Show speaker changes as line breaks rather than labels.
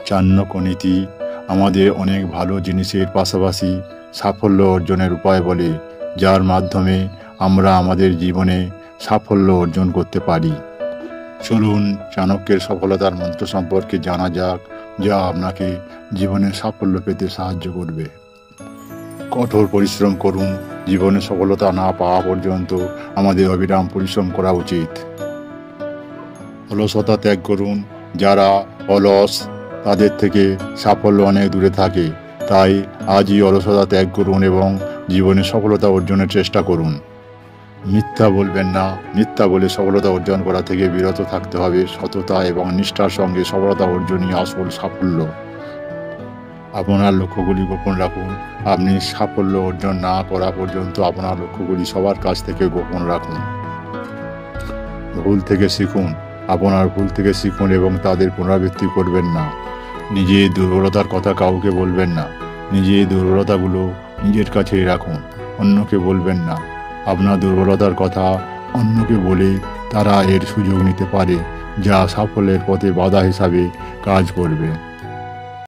চাণক্যনীতি আমাদের অনেক ভালো জিনিসের পাশাপাশি সাফল্য অর্জনের উপায় বলে, যার মাধ্যমে আমরা আমাদের জীবনে সাফল্য অর্জন করতে পারি। চলুন চাণক্যের সফলতার মন্ত্র সম্পর্কে জানা যাক, যা আপনাকে জীবনে সাফল্য পেতে সাহায্য করবে। কঠোর পরিশ্রম করুন। জীবনে সফলতা না পাওয়া পর্যন্ত আমাদের অবিরাম পরিশ্রম করা উচিত। অলসতা ত্যাগ করুন। যারা অলস তাদের থেকে সাফল্য অনেক দূরে থাকে। তাই আজই অলসতা ত্যাগ করুন এবং জীবনে সফলতা অর্জনের চেষ্টা করুন। মিথ্যা বলবেন না। মিথ্যা বলে সফলতা অর্জন করা থেকে বিরত থাকতে হবে। সততা এবং নিষ্ঠার সঙ্গে সফলতা অর্জনই আসল সাফল্য। আপনার লক্ষ্যগুলি গোপন রাখুন। আপনি সাফল্য অর্জন না করা পর্যন্ত আপনার লক্ষ্যগুলি সবার কাছ থেকে গোপন রাখুন। ভুল থেকে শিখুন। আপনার ভুল থেকে শিখুন এবং তাদের পুনরাবৃত্তি করবেন না। নিজের দুর্বলতার কথা কাউকে বলবেন না। নিজের দুর্বলতাগুলো নিজের কাছেই রাখুন, অন্যকে বলবেন না। আপনার দুর্বলতার কথা অন্যকে বলে তারা এর সুযোগ নিতে পারে, যা সাফল্যের পথে বাধা হিসাবে কাজ করবে।